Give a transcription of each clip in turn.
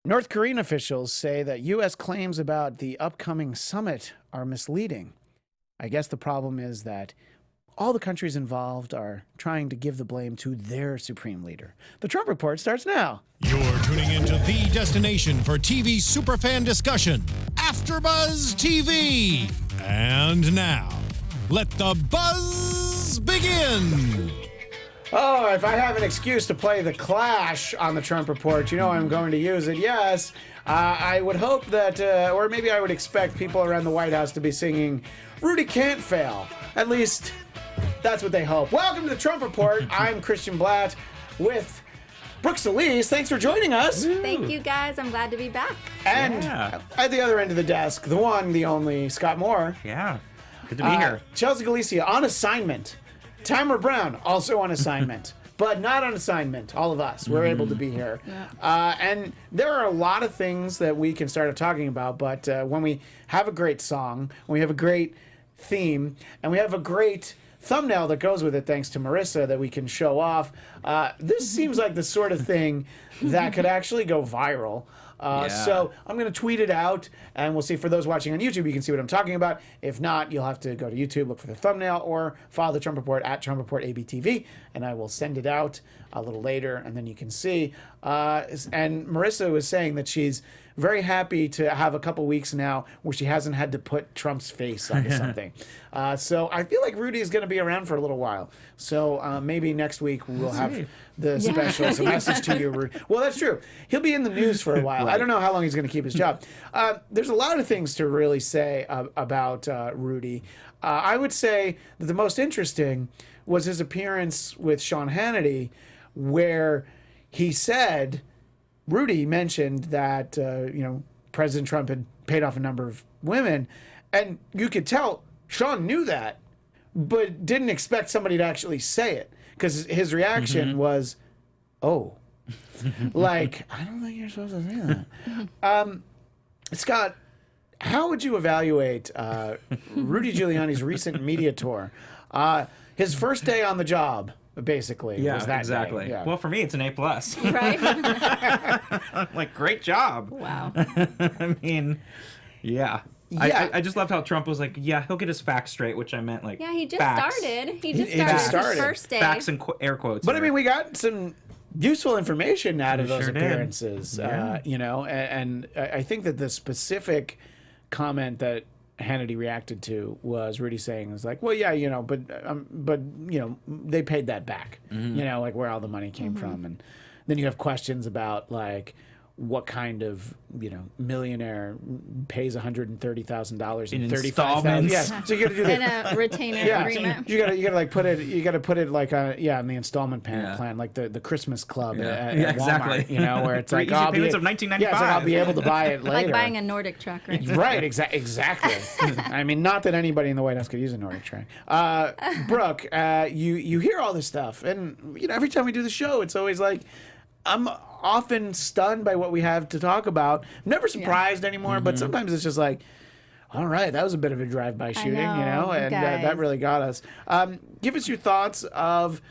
North Korean officials say that U.S. claims about the upcoming summit are misleading. I guess the problem is that all the countries involved are trying to give the blame to their supreme leader. The Trump Report starts now. You're tuning into the destination for TV superfan discussion, AFTERBUZZ TV. And now, let the buzz begin. Oh, if I have an excuse to play The Clash on the Trump Report, you know I'm going to use it, yes. I would hope that, or maybe I would expect people around the White House to be singing Rudy Can't Fail. At least, that's what they hope. Welcome to the Trump Report. I'm Christian Bladt with Brooke Soliz. Thanks for joining us. Thank you, guys. I'm glad to be back. And at the other end of the desk, the one, the only, Scott Moore. Yeah, good to be here. Chelsea Galicia on assignment. Tamra Brown also on assignment. But not on assignment, all of us. We're able to be here. Yeah. And there are a lot of things that we can start talking about, but when we have a great song, when we have a great theme, and we have a great thumbnail that goes with it, thanks to Marissa, that we can show off, this seems like the sort of thing that could actually go viral. So I'm going to tweet it out, and we'll see. For those watching on YouTube, you can see what I'm talking about. If not, you'll have to go to YouTube, look for the thumbnail, or follow the Trump Report at Trump Report ABTV, and I will send it out a little later, and then you can see. And Marissa was saying that she's very happy to have a couple weeks now where she hasn't had to put Trump's face onto something. So I feel like Rudy is going to be around for a little while. So maybe next week we'll have the specials, a message to you, Rudy. Well, that's true. He'll be in the news for a while. Right. I don't know how long he's going to keep his job. There's a lot of things to really say about Rudy. I would say that the most interesting was his appearance with Sean Hannity, where he said, Rudy mentioned that, President Trump had paid off a number of women, and you could tell Sean knew that, but didn't expect somebody to actually say it, because his reaction was, oh, like, I don't think you're supposed to say that. Scott, how would you evaluate Rudy Giuliani's recent media tour? His first day on the job, basically. Yeah, was that exactly. day. Yeah. Well, for me, it's an A+. Right? Like, great job. Wow. I mean, yeah. Yeah. I just loved how Trump was like, yeah, he'll get his facts straight, which I meant like Yeah, he just facts. started. He just just started. started his first day. Facts and air quotes. But I here. mean, we got some useful information out of We those sure did. appearances, and I think that the specific comment that Hannity reacted to was Rudy saying, "Is like, well, yeah, but they paid that back, like where all the money came from," and then you have questions about like what kind of millionaire pays $130,000 in 35,000. Yeah, so you got to do In a retainer agreement. You gotta like put it. You gotta put it like on the installment plan, like the Christmas club at Walmart. Exactly. Where it's like easy payments of $19.95. Yeah, it's like I'll be able to buy it later. Like buying a Nordic truck, right? Right, exactly. I mean, not that anybody in the White House could use a Nordic truck. Brooke, you hear all this stuff, and every time we do the show, it's always like I'm often stunned by what we have to talk about. Never surprised anymore, but sometimes it's just like, all right, that was a bit of a drive-by shooting, and that really got us. Give us your thoughts of,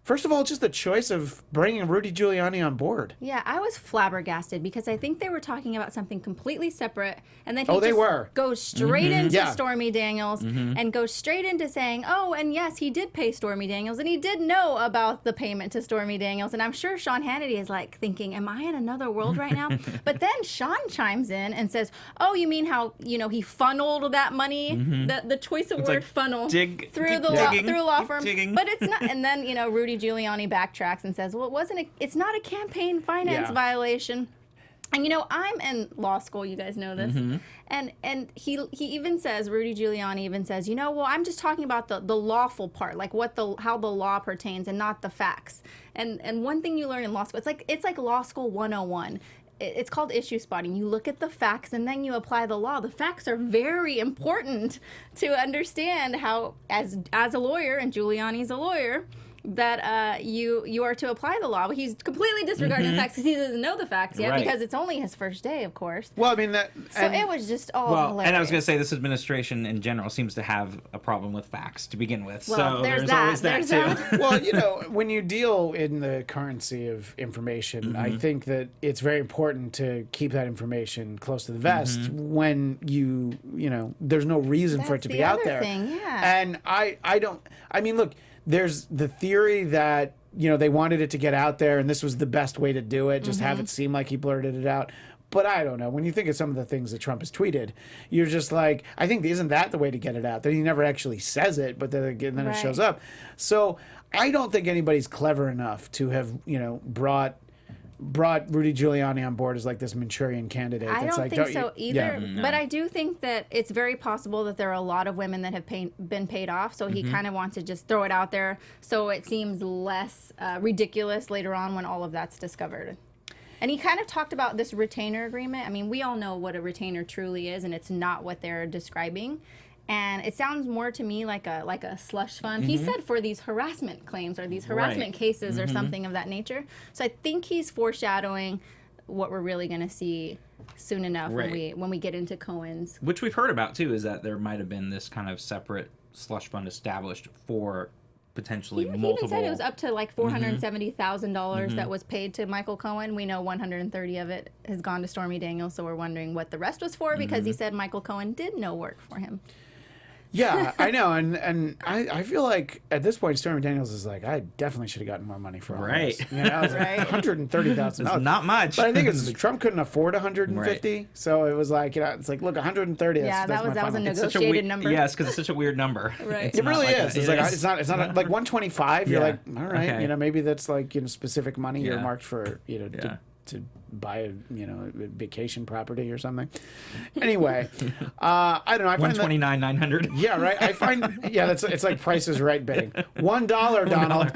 first of all, just the choice of bringing Rudy Giuliani on board. Yeah, I was flabbergasted because I think they were talking about something completely separate, and then he goes straight into Stormy Daniels and goes straight into saying, oh, and yes, he did pay Stormy Daniels, and he did know about the payment to Stormy Daniels, and I'm sure Sean Hannity is like thinking, am I in another world right now? But then Sean chimes in and says, oh, you mean how he funneled that money, the choice of word like funnel, through a law firm, digging. but it's not. And then Rudy Giuliani backtracks and says, well, it's not a campaign finance violation. And I'm in law school, you guys know this. And he even says, Rudy Giuliani even says, well, I'm just talking about the lawful part, like how the law pertains and not the facts. And one thing you learn in law school, it's like law school 101. It's called issue spotting. You look at the facts and then you apply the law. The facts are very important to understand how, as a lawyer, and Giuliani's a lawyer, that you are to apply the law. But he's completely disregarding the facts because he doesn't know the facts yet Right. because it's only his first day, of course. Well, I mean that. So it was just all hilarious. And I was going to say this administration in general seems to have a problem with facts to begin with. Well, so there's always that. that There's too. Well, you know, when you deal in the currency of information, I think that it's very important to keep that information close to the vest when you know, there's no reason for it That's to the be out other there. thing, yeah. And I mean, look, there's the theory that, you know, they wanted it to get out there and this was the best way to do it, just have it seem like he blurted it out. But I don't know. When you think of some of the things that Trump has tweeted, you're just like, I think isn't that the way to get it out? That he never actually says it, but then it Right. shows up. So I don't think anybody's clever enough to have, you know, brought Rudy Giuliani on board as like this Manchurian candidate. I that's don't like, think so either. Yeah. But I do think that it's very possible that there are a lot of women that have been paid off. So he kind of wants to just throw it out there so it seems less ridiculous later on when all of that's discovered. And he kind of talked about this retainer agreement. I mean, we all know what a retainer truly is, and it's not what they're describing. And it sounds more to me like a slush fund. He said for these harassment claims or these harassment Right. cases or something of that nature. So I think he's foreshadowing what we're really going to see soon enough Right. when we get into Cohen's. Which we've heard about too, is that there might have been this kind of separate slush fund established for potentially He multiple. even said it was up to like $470,000 that was paid to Michael Cohen. We know 130 of it has gone to Stormy Daniels, so we're wondering what the rest was for because he said Michael Cohen did no work for him. Yeah, I know, and I feel like at this point, Stormy Daniels is like, I definitely should have gotten more money for all Right. this. You know, I was like, Right. $130,000. It's not much. But I think it's Trump couldn't afford 150, so it was like, you know, it's like, look, 130. Yeah, that's that was my a final. It's such a negotiated weird number. Yes, because it's such a weird number. Right. It's It not really like is. a- It's it like is. it's not like 125. You're Yeah. like, all right, Okay. you know, maybe that's like, you know, specific money Yeah. earmarked for, you know, Yeah. to buy a, you know, a vacation property or something. Anyway, I don't know. I find that, 129,900. yeah, right. I find it's like Price is Right bidding. $1, Donald.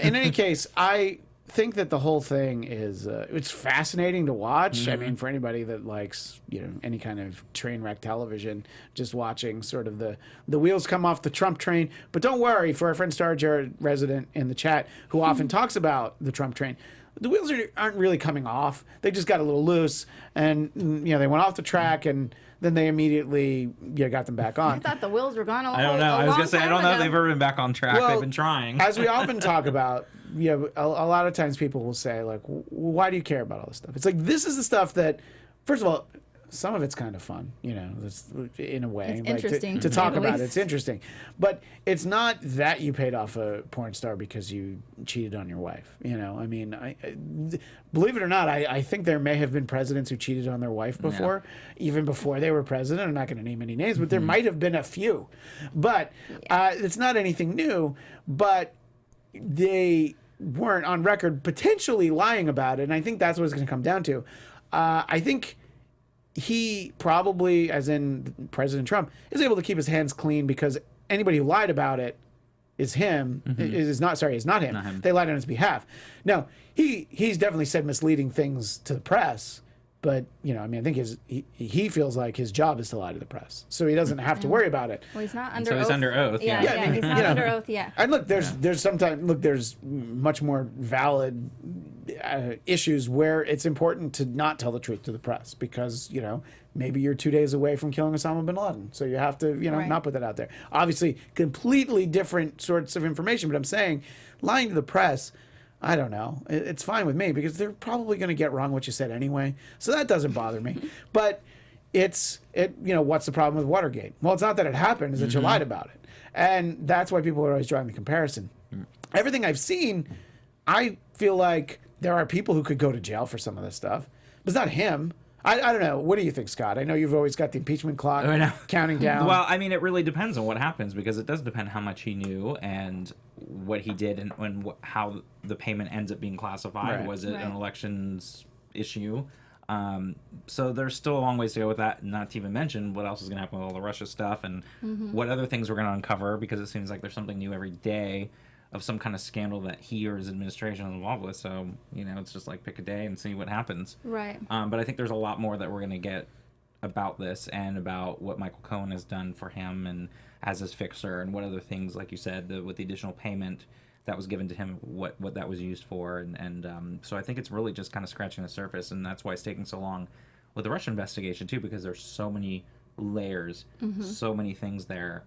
In any case, I think that the whole thing is it's fascinating to watch. I mean, for anybody that likes, you know, any kind of train wreck television, just watching sort of the wheels come off the Trump train. But don't worry, for our friend Star Jared resident in the chat who often talks about the Trump train, the wheels aren't really coming off. They just got a little loose, and you know, they went off the track, and then they immediately got them back I on. thought the wheels were gone. I don't know. I was gonna say I don't know if they've ever been back on track. Well, They've been trying. As we often talk about, you know, a lot of times people will say, like, why do you care about all this stuff? It's like, this is the stuff that, first of all, some of it's kind of fun, you know, it's, in a way. It's like, interesting, to to talk say the about it. least. It's interesting. But it's not that you paid off a porn star because you cheated on your wife. You know, I mean, believe it or not, I think there may have been presidents who cheated on their wife before, even before they were president. I'm not going to name any names, but there might have been a few. But it's not anything new. But they weren't on record potentially lying about it. And I think that's what it's going to come down to. I think he probably, as in President Trump, is able to keep his hands clean because anybody who lied about it is him. Is not him. Not him. They lied on his behalf. No, he's definitely said misleading things to the press. But, you know, I mean, I think he feels like his job is to lie to the press. So he doesn't have to worry about it. Well, he's not under So oath. he's under oath, yeah. Yeah, Yeah, I mean, he's not you know. under oath yet. And look, there's much more valid issues where it's important to not tell the truth to the press because, you know, maybe you're 2 days away from killing Osama bin Laden. So you have to, you know, Right. not put that out there. Obviously, completely different sorts of information. But I'm saying lying to the press, I don't know. It's fine with me because they're probably going to get wrong what you said anyway. So that doesn't bother me. But you know, what's the problem with Watergate? Well, it's not that it happened, it's that you lied about it. And that's why people are always drawing the comparison. Everything I've seen, I feel like there are people who could go to jail for some of this stuff. But it's not him. I don't know. What do you think, Scott? I know you've always got the impeachment clock I know. counting down. Well, I mean, it really depends on what happens because it does depend how much he knew and what he did and how the payment ends up being classified. Right. Was it an Right. elections issue? So there's still a long ways to go with that. Not to even mention what else is going to happen with all the Russia stuff and what other things we're going to uncover because it seems like there's something new every day of some kind of scandal that he or his administration is involved with. So, you know, it's just like pick a day and see what happens. Right. But I think there's a lot more that we're going to get about this and about what Michael Cohen has done for him and as his fixer and what other things, like you said, with the additional payment that was given to him, what that was used for, and so I think it's really just kind of scratching the surface, and that's why it's taking so long with the Russia investigation too, because there's so many layers, so many things there,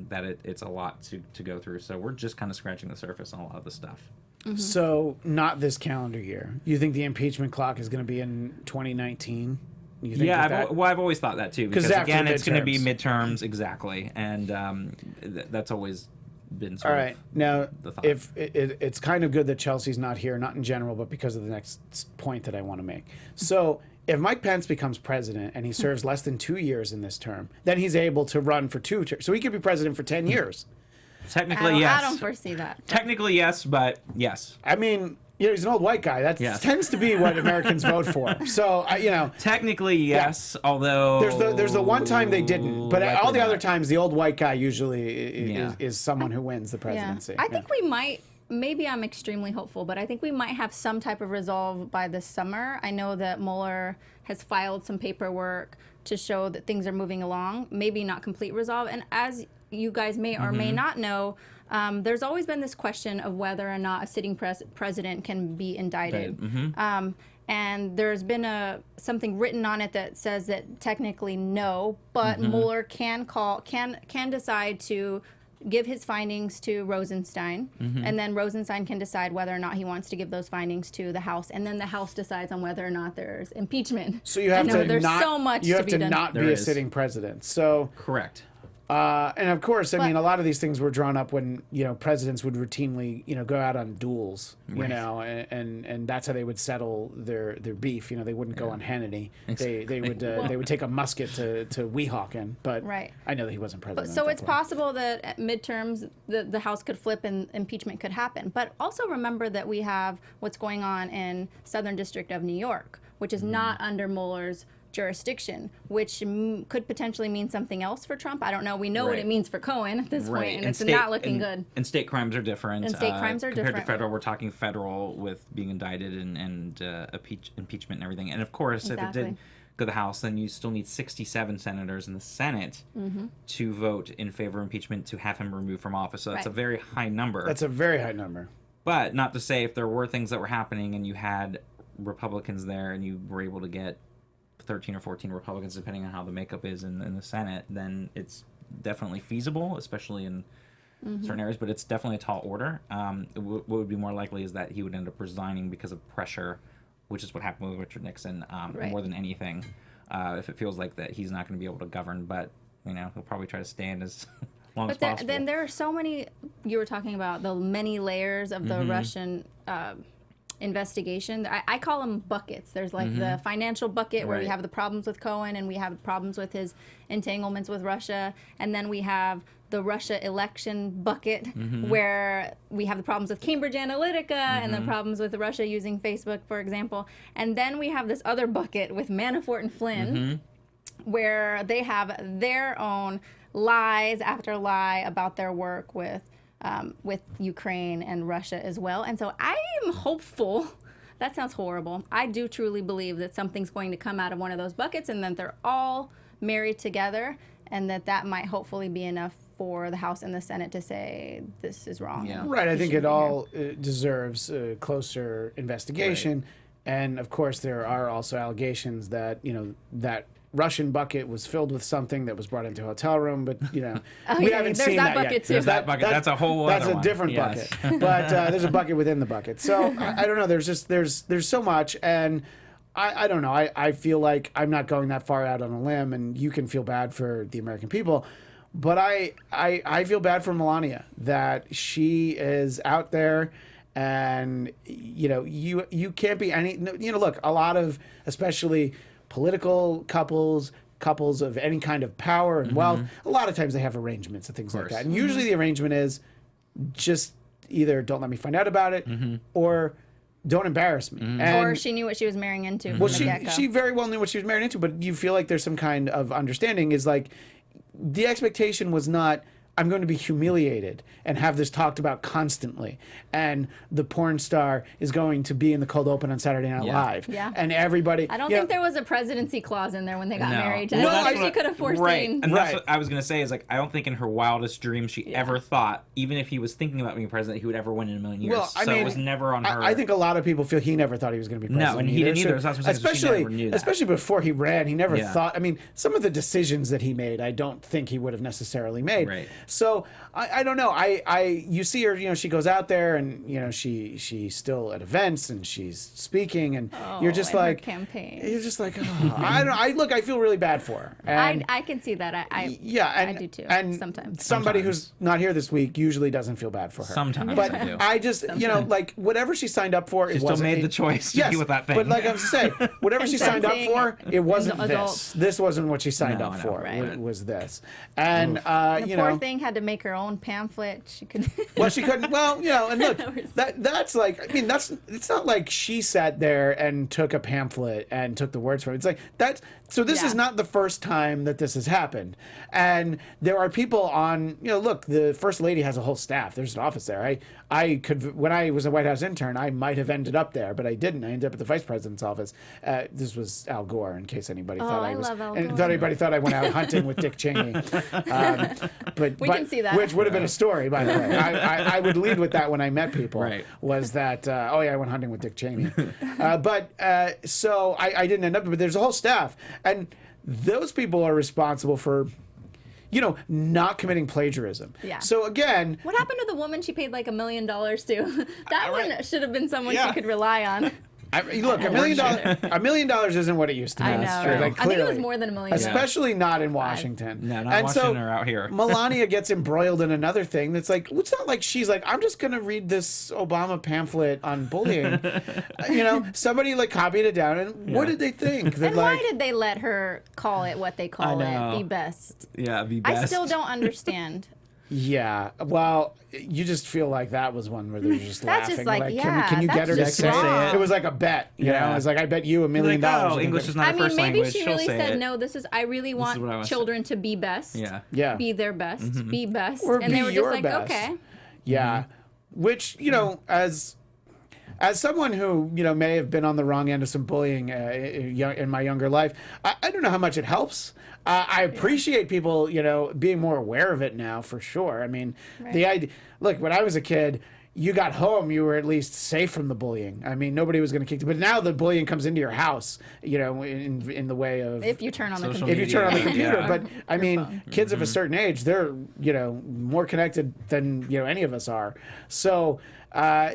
that it's a lot to go through. So we're just kind of scratching the surface on a lot of the stuff. So not this calendar year. You think the impeachment clock is going to be in 2019? You think I've always thought that too, because again, it's going to be midterms, exactly, and that's always been sort all right. of Now, the thought. if it's kind of good that Chelsea's not here, not in general, but because of the next point that I want to make. So if Mike Pence becomes president and he serves less than 2 years in this term, then he's able to run for 2 terms. So he could be president for 10 years. Technically, yes. I don't foresee that. Technically, yes, but yes. I mean, he's an old white guy. That tends to be what Americans vote for. So, technically, yes, although there's the one time they didn't, but all the not. other times, the old white guy usually is someone who wins the presidency. I think we might. Maybe I'm extremely hopeful, but I think we might have some type of resolve by this summer. I know that Mueller has filed some paperwork to show that things are moving along. Maybe not complete resolve, and as you guys may or may not know, there's always been this question of whether or not a sitting president can be indicted. And there's been something written on it that says that technically no, but Mueller can decide to give his findings to Rosenstein, and then Rosenstein can decide whether or not he wants to give those findings to the House, and then the House decides on whether or not there's impeachment. So you have to there's not, so much you have to to be done. not be There a is. sitting president. So Correct. and of course, I mean, a lot of these things were drawn up when presidents would routinely go out on duels, and that's how they would settle their beef. They wouldn't go on Hannity. They would they would take a musket to Weehawken. But I know that he wasn't president. So it's possible that at midterms the House could flip and impeachment could happen. But also remember that we have what's going on in Southern District of New York, which is not under Mueller's jurisdiction, which could potentially mean something else for Trump. I don't know. We know what it means for Cohen at this point, and it's not looking good. And state crimes are different. And state crimes are compared different. to federal. We're talking federal with being indicted and impeachment and everything. And of course, if it did go to the House, then you still need 67 senators in the Senate to vote in favor of impeachment to have him removed from office. So that's a very high number. That's a very high number. But not to say if there were things that were happening and you had Republicans there and you were able to get 13 or 14 Republicans, depending on how the makeup is in the Senate, then it's definitely feasible, especially in certain areas, but it's definitely a tall order. What would be more likely is that he would end up resigning because of pressure, which is what happened with Richard Nixon, more than anything, if it feels like that he's not going to be able to govern, but he'll probably try to stand as long as possible. Then there are so many, you were talking about the many layers of the Russian investigation. I call them buckets. There's like the financial bucket where we have the problems with Cohen and we have problems with his entanglements with Russia, and then we have the Russia election bucket where we have the problems with Cambridge Analytica and the problems with Russia using Facebook, for example. And then we have this other bucket with Manafort and Flynn where they have their own lies after lie about their work with Ukraine and Russia as well. And so I am hopeful. That sounds horrible. I do truly believe that something's going to come out of one of those buckets and that they're all married together, and that might hopefully be enough for the House and the Senate to say this is wrong. Yeah. Right. I think it all deserves a closer investigation. And of course, there are also allegations that, that Russian bucket was filled with something that was brought into a hotel room, but we haven't seen that bucket yet. too. There's that bucket. That's a whole other That's a one. different bucket. But there's a bucket within the bucket. So I don't know. There's so much, and I don't know. I feel like I'm not going that far out on a limb, and you can feel bad for the American people, but I feel bad for Melania that she is out there. And you can't be any. Look, a lot of especially political couples of any kind of power and wealth, a lot of times they have arrangements and things like that. And usually the arrangement is just either don't let me find out about it or don't embarrass me. And, or she knew what she was marrying into. Well, she very well knew what she was marrying into, but you feel like there's some kind of understanding is like the expectation was not, I'm going to be humiliated and have this talked about constantly. And the porn star is going to be in the cold open on Saturday Night Live. Yeah. And everybody. I don't think there was a presidency clause in there when they got married. I Well, don't that's think she could have foreseen. Right. And that's what I was going to say is like, I don't think in her wildest dreams she ever thought, even if he was thinking about being president, he would ever win in a million years. Well, I so mean, it was never on her. I think a lot of people feel he never thought he was going to be president. No, and he didn't either. So that's what I'm saying, so she never knew that. Especially before he ran, he never thought. I mean, some of the decisions that he made, I don't think he would have necessarily made. Right. So I don't know. You see her. You know, she goes out there, and you know, she's still at events, and she's speaking, and you're just and her like campaign. You're just like, oh, I feel really bad for her. And, I can see that. I do too. And sometimes somebody who's not here this week usually doesn't feel bad for her. Sometimes but I do. I just, you know, like whatever she signed up for, She still made the choice to be with that thing. But like I was saying, whatever she signed up for, it wasn't this. Adults. This wasn't what she signed up for. right. It was this, and the you poor know, thing had to make her own pamphlet. She could. well, she couldn't. Well, you know, and look, that's like, I mean, it's not like she sat there and took a pamphlet and took the words from it. It's like that's. So this is not the first time that this has happened. And there are people on, you know, look, the First Lady has a whole staff. There's an office there. I could, when I was a White House intern, I might have ended up there, but I didn't. I ended up at the Vice President's office. This was Al Gore, in case anybody thought I was. love Al and Gore. thought anybody thought I went out hunting with Dick Cheney. But We can see that. Which would have been a story, by the way. I would lead with that when I met people. Right. Was that, oh yeah, I went hunting with Dick Cheney. So I didn't end up, but there's a whole staff. And those people are responsible for, you know, not committing plagiarism. Yeah. So again, What happened to the woman she paid like $1 million to? That one should have been someone Yeah. she could rely on. look, $1 million. $1 million isn't what it used to be. I know. That's true. Right? Like, I think it was clearly. more than $1 million. Especially not in Washington. No, not and Washington so or out here. Melania gets embroiled in another thing that's like, it's not like she's like, I'm just going to read this Obama pamphlet on bullying. You know, somebody like copied it down, and what did they think? That, And like, why did they let her call it what they call I it? know. Be best. Yeah, be best. I still don't understand. yeah, well, you just feel like that was one where they're just That's laughing. just like, can you that's get her to just say wrong. it? It was like a bet. You know, it was like, I bet you $1 million. Like, oh, you can English get- is not I a mean, first maybe language. she She'll really say said, it. no, I really want what I want. children to be best. Yeah. Be their best. Be best. Or and be they were your just like, best. okay. Yeah, which, you know, as someone who, you know, may have been on the wrong end of some bullying in my younger life, I don't know how much it helps. I appreciate people, you know, being more aware of it now, for sure. I mean, the idea. Look, when I was a kid, you got home, you were at least safe from the bullying. I mean, nobody was going to kick you. But now the bullying comes into your house, you know, in the way of If you turn on the Social computer. if you turn on the computer. Yeah. But I mean, kids of a certain age, they're, you know, more connected than, you know, any of us are. So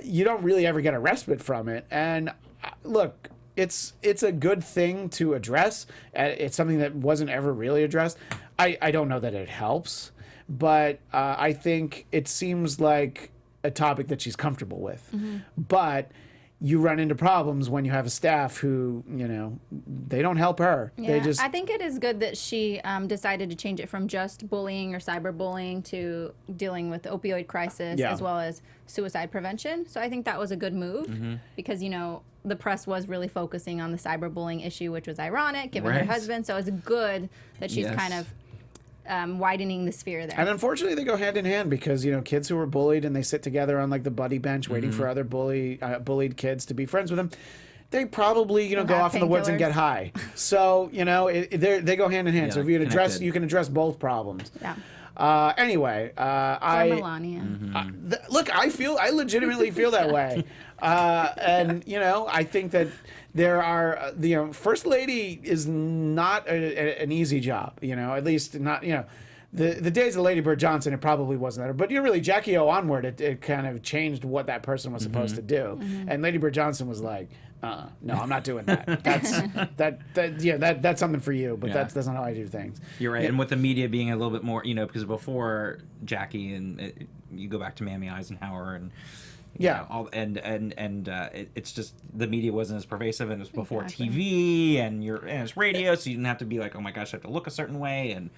you don't really ever get a respite from it. And look, it's a good thing to address. It's something that wasn't ever really addressed. I don't know that it helps, but I think it seems like a topic that she's comfortable with. But you run into problems when you have a staff who, you know, they don't help her. Yeah, They just I think it is good that she decided to change it from just bullying or cyberbullying to dealing with the opioid crisis Yeah. as well as suicide prevention. So I think that was a good move because, you know, the press was really focusing on the cyberbullying issue, which was ironic given her Right. husband. So it's good that she's Yes. kind of widening the sphere there. And unfortunately, they go hand in hand because, you know, kids who were bullied and they sit together on like the buddy bench waiting for other bullied kids to be friends with them. They probably, you know, go have off in the woods and painkillers. get high. So, you know, they go hand in hand. Yeah, so if you connected. can address both problems. Yeah. Anyway, Or Melania. look, I legitimately feel that way. And, you know, I think that there are, you know, First Lady is not an easy job, you know, at least not, you know, the days of Lady Bird Johnson, it probably wasn't that. But, you know, really, Jackie O onward, it kind of changed what that person was supposed to do. And Lady Bird Johnson was like, no, I'm not doing that. That's something for you, but Yeah. that's not how I do things. You're right, and with the media being a little bit more, you know, because before Jackie and you go back to Mammy Eisenhower and you Yeah. know, all it's just the media wasn't as pervasive, and it was before Exactly. TV and it's radio, so you didn't have to be like, oh my gosh, I have to look a certain way and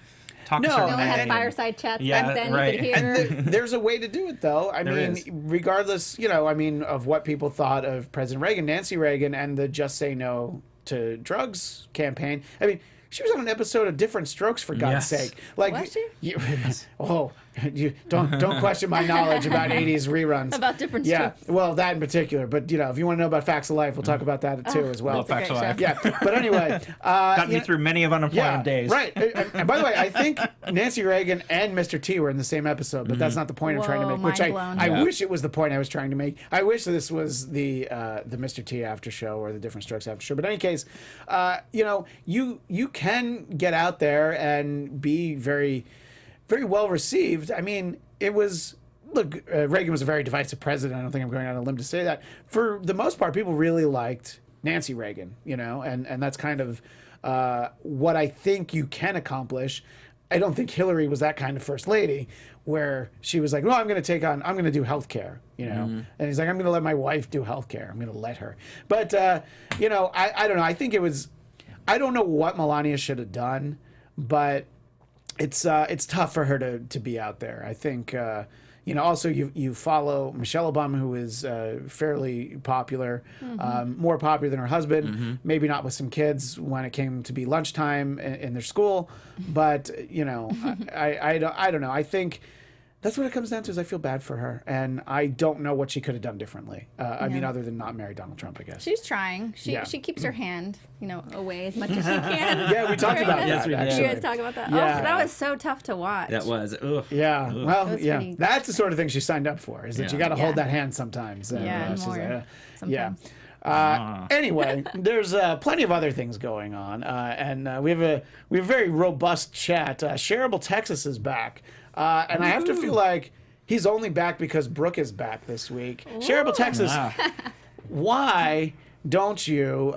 talk No, a certain We way. only had and- fireside chats Yeah, back then. right. You could hear. And there's a way to do it, though. I There mean, is. regardless, you know, I mean, of what people thought of President Reagan, Nancy Reagan, and the Just Say No to Drugs campaign. I mean, she was on an episode of Different Strokes, for God's Yes. sake. Like, Was she? oh, You don't question my knowledge about 80s reruns. About different Yeah, strips. well, that in particular. But, if you want to know about Facts of Life, we'll talk about that too as well. Love Facts of Life. Yeah, but anyway. Got me through many of unemployment days. Right. And by the way, I think Nancy Reagan and Mr. T were in the same episode, but that's not the point I'm trying to Whoa, make. Which I mind-blown. wish it was the point I was trying to make. I wish this was the Mr. T after show or the Different Strokes after show. But in any case, you can get out there and be very, very well received. I mean, it was. Look, Reagan was a very divisive president. I don't think I'm going on a limb to say that. For the most part, people really liked Nancy Reagan, and that's kind of what I think you can accomplish. I don't think Hillary was that kind of first lady where she was like, no, I'm going to do healthcare, and he's like, I'm going to let my wife do healthcare. I'm going to let her. But, I don't know. I think I don't know what Melania should have done, but it's tough for her to be out there. I think, also you follow Michelle Obama, who is fairly popular, more popular than her husband, maybe not with some kids when it came to be lunchtime in their school. But, I don't know. I think that's what it comes down to is I feel bad for her. And I don't know what she could have done differently. I mean, other than not marry Donald Trump, I guess. She's trying. She keeps her hand, away as much as she can. Yeah, we talked about that. Yes, we did. Actually. You guys talk about that? Yeah. Oh, that was so tough to watch. That was. Ugh. Yeah. Ugh. Well, That's yeah. pretty- That's the sort of thing she signed up for, is that you got to hold Yeah. that hand sometimes. And, Yeah, and she's more yeah. sometimes. Anyway, there's plenty of other things going on, and we have a very robust chat. Shareable Texas is back, and I have to feel like he's only back because Brooke is back this week. Shareable Texas, Wow. why don't you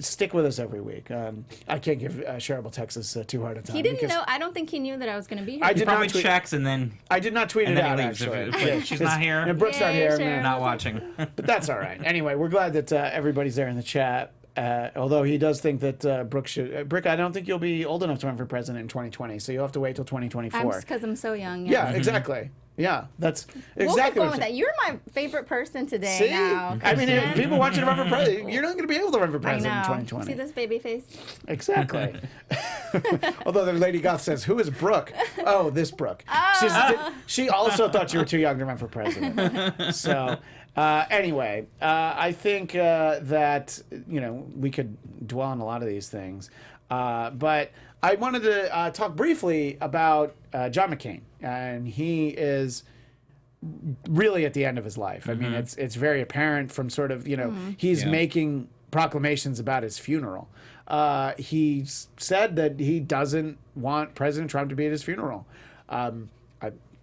stick with us every week? I can't give Shareable Texas too hard a time. He didn't because know. I don't think he knew that I was going to be here. I He did probably not tweet. checks and then I did not tweet and it then out, he leaves. actually. If she's not here, And Brooke's not Yay, here. Sharon. man. not watching. But that's all right. Anyway, we're glad that everybody's there in the chat. Although he does think that Brooke should. Brooke, I don't think you'll be old enough to run for president in 2020, so you'll have to wait till 2024. Because I'm so young. Yeah, exactly. Yeah, that's We'll exactly keep going what with I'm that. You're my favorite person today. See? Now. I mean, if Kristen. people want you to run for president, you're not going to be able to run for I president in know. 2020. See this baby face? Exactly. Although the Lady Goth says, "Who is Brooke?" Oh, this Brooke. She also thought you were too young to run for president. So, anyway, I think that we could dwell on a lot of these things, but I wanted to talk briefly about John McCain, and he is really at the end of his life. I mean, it's very apparent from sort of he's making proclamations about his funeral. He said that he doesn't want President Trump to be at his funeral. I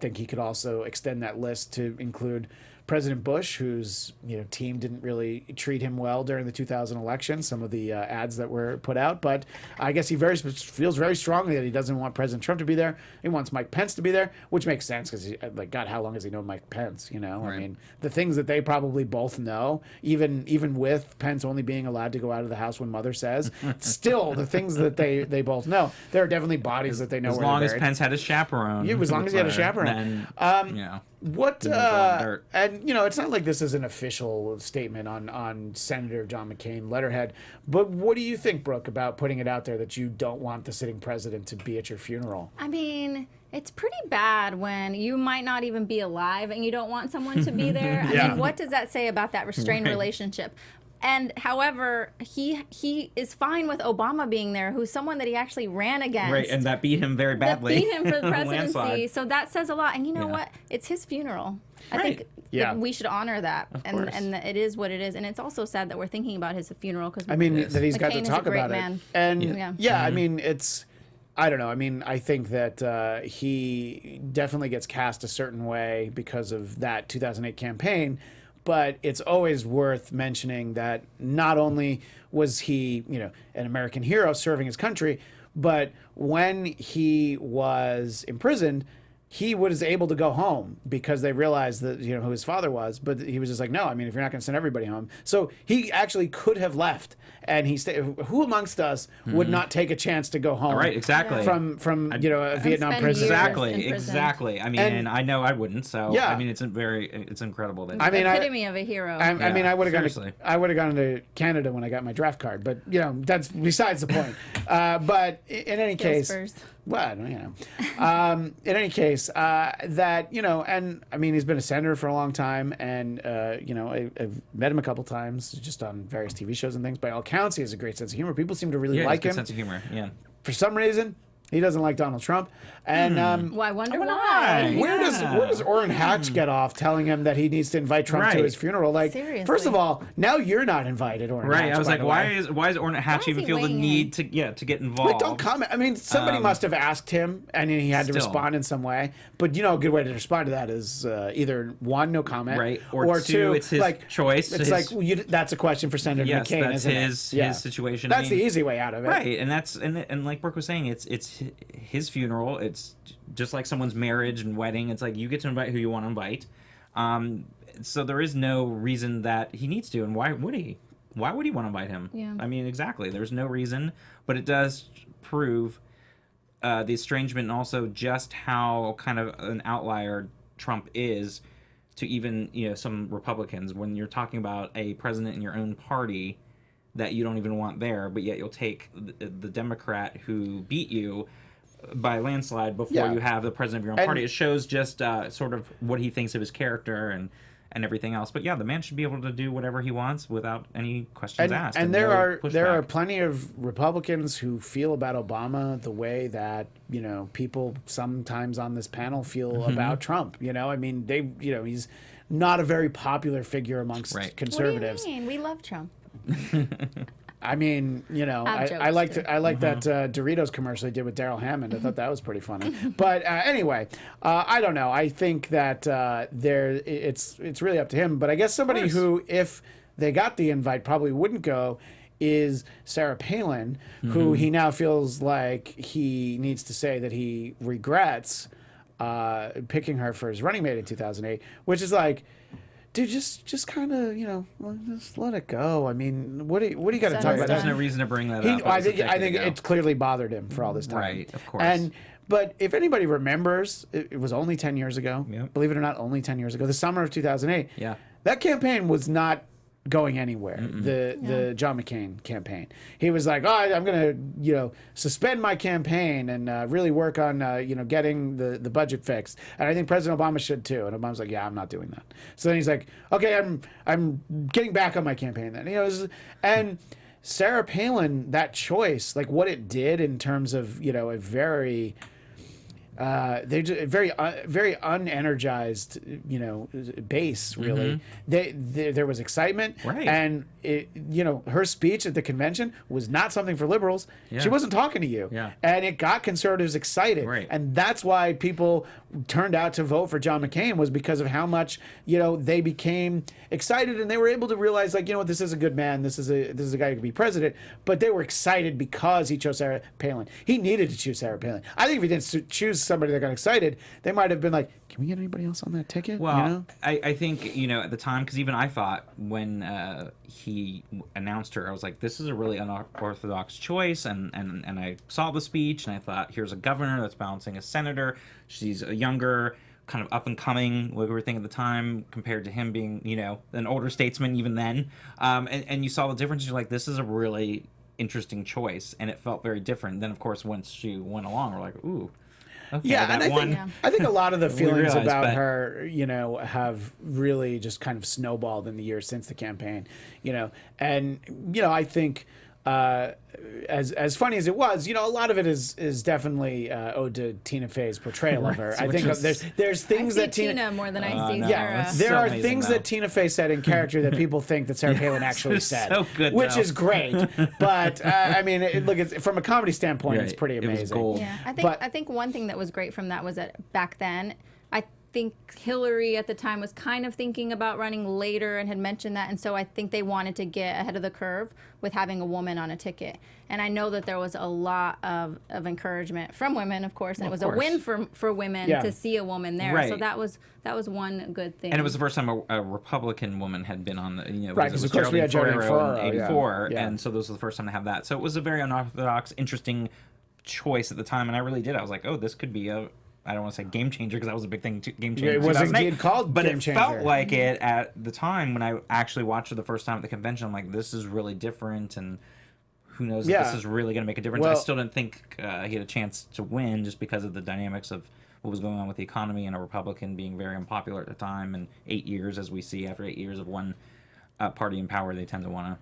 think he could also extend that list to include President Bush, whose team didn't really treat him well during the 2000 election, some of the ads that were put out. But I guess he feels very strongly that he doesn't want President Trump to be there. He wants Mike Pence to be there, which makes sense because, God, how long has he known Mike Pence? I mean, the things that they probably both know, even with Pence only being allowed to go out of the house when Mother says, still the things that they both know. There are definitely bodies that they know. As where long they're as buried. Pence had a chaperone. Yeah, as long as he had a chaperone. Then, What He knows a lot of dirt. and it's not like this is an official statement on Senator John McCain letterhead, but what do you think, Brooke, about putting it out there that you don't want the sitting president to be at your funeral? I mean, it's pretty bad when you might not even be alive and you don't want someone to be there. I Yeah. mean, what does that say about that restrained Right. relationship? And however, he is fine with Obama being there, who's someone that he actually ran against. Right, and that beat him very that badly. beat him for the presidency. Landslide. So that says a lot. And you know Yeah. what? It's his funeral. I Right. think Yeah. that we should honor that. course. And that it is what it is. And it's also sad that we're thinking about his funeral because I mean, Yes. that he's got to McCain is a talk great about man. it. And Yeah. I mean, I don't know. I mean, I think that he definitely gets cast a certain way because of that 2008 campaign. But it's always worth mentioning that not only was he, an American hero serving his country, but when he was imprisoned, he was able to go home because they realized that, who his father was. But he was just like, no, I mean, if you're not going to send everybody home. So he actually could have left. And he stayed. Who amongst us would not take a chance to go home? Right, exactly. From a Vietnam spend prison. years. Exactly, in prison. exactly. I mean, And- I know I wouldn't. So Yeah. I mean, it's incredible that. I mean, epitome of a hero. I mean, Yeah, I would have seriously. gone to Canada when I got my draft card, but that's besides the point. But in any Go case, Spurs. Well, in any case, that, and I mean, he's been a senator for a long time, and, I've met him a couple times just on various TV shows and things. By all accounts, he has a great sense of humor. People seem to really like him. Sense of humor, yeah. For some reason, he doesn't like Donald Trump. And Well, I wonder why. where does Orrin Hatch get off telling him that he needs to invite Trump to his funeral? Like, Seriously. first of all, now you're not invited, Orrin Hatch. Right, I was like, why is Orrin Hatch is even he feel the weighing need to get involved? Like, don't comment. I mean, somebody must have asked him, and he had to respond in some way. But a good way to respond to that is either one, no comment, right, or two, it's his choice. It's that's a question for Senator McCain. That's isn't his situation. That's the easy way out of it, right? And like Brooke was saying, it's his funeral. It's just like someone's marriage and wedding. It's like you get to invite who you want to invite. So there is no reason that he needs to, and why would he? Why would he want to invite him? Yeah. I mean, exactly. There's no reason, but it does prove the estrangement and also just how kind of an outlier Trump is to even some Republicans. When you're talking about a president in your own party that you don't even want there, but yet you'll take the Democrat who beat you by a landslide before you have the president of your own party. It shows just sort of what he thinks of his character and everything else. But the man should be able to do whatever he wants without any questions asked. And there are plenty of Republicans who feel about Obama the way that people sometimes on this panel feel about Trump. I mean, he's not a very popular figure amongst conservatives. What do you mean? We love Trump. I mean, I liked that Doritos commercial they did with Daryl Hammond. I thought that was pretty funny. But anyway, I don't know. I think that it's really up to him. But I guess somebody who, if they got the invite, probably wouldn't go is Sarah Palin, who he now feels like he needs to say that he regrets picking her for his running mate in 2008, which is like, dude, just kind of, just let it go. I mean, what do you got to talk about? There's no reason to bring that up. I think it clearly bothered him for all this time. Right, of course. But if anybody remembers, it was only 10 years ago. Yep. Believe it or not, only 10 years ago. The summer of 2008. Yeah. That campaign was not going anywhere. The John McCain campaign. He was like, I'm going to suspend my campaign and really work on getting the budget fixed. And I think President Obama should too. And Obama's like, yeah, I'm not doing that. So then he's like, okay, I'm getting back on my campaign then. And Sarah Palin, that choice, like what it did in terms of a very they're just very unenergized, base. Really, there was excitement, right? And her speech at the convention was not something for liberals. Yeah. She wasn't talking to you, and it got conservatives excited, right? And that's why people turned out to vote for John McCain, was because of how much they became excited, and they were able to realize, like, this is a good man, this is a guy who could be president. But they were excited because he chose Sarah Palin. He needed to choose Sarah Palin. I think if he didn't choose somebody that got excited, they might have been like, can we get anybody else on that ticket? Well, I think at the time, because even I thought when he announced her, I was like, this is a really unorthodox choice, and I saw the speech and I thought, here's a governor that's balancing a senator. She's a younger, kind of up and coming, what we were thinking at the time, compared to him being an older statesman even then, and you saw the difference. You're like, this is a really interesting choice, and it felt very different. Then of course once she went along, we're like, ooh. Okay, yeah, and I think a lot of the feelings about her, have really just kind of snowballed in the years since the campaign, and I think as funny as it was, a lot of it is definitely owed to Tina Fey's portrayal of her. I think there's things that Tina more than I see Sarah. Yeah, there are things that Tina Fey said in character that people think that Sarah Palin actually said, so good, which is great. But I mean, from a comedy standpoint, it's pretty amazing. It was gold. Yeah, I think one thing that was great from that was that back then, I think Hillary at the time was kind of thinking about running later and had mentioned that, and so I think they wanted to get ahead of the curve with having a woman on a ticket. And I know that there was a lot of encouragement from women, of course, and it was a win for women to see a woman there. Right. So that was one good thing. And it was the first time a Republican woman had been on the, right, because of course we had Geraldine Ferraro in 84, and so this was the first time to have that. So it was a very unorthodox, interesting choice at the time, and I really did. I was like, oh, this could be I don't want to say game changer, because that was a big thing, game changer. It wasn't called but game it changer. felt like it at the time when I actually watched it the first time at the convention. I'm like, this is really different, and who knows if this is really going to make a difference. I still didn't think he had a chance to win just because of the dynamics of what was going on with the economy and a Republican being very unpopular at the time. And 8 years, as we see, after 8 years of one party in power, they tend to want to,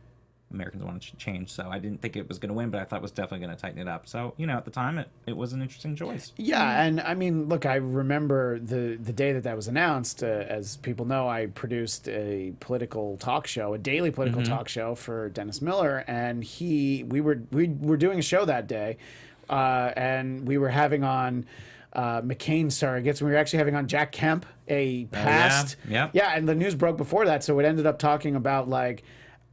Americans want to change. So I didn't think it was going to win, but I thought it was definitely going to tighten it up. So, at the time, it was an interesting choice. Yeah, and I mean, look, I remember the day that was announced. As people know, I produced a political talk show, a daily political talk show for Dennis Miller, and we were doing a show that day, and we were having on McCain surrogates, and we were actually having on Jack Kemp, a past, and the news broke before that, so it ended up talking about like,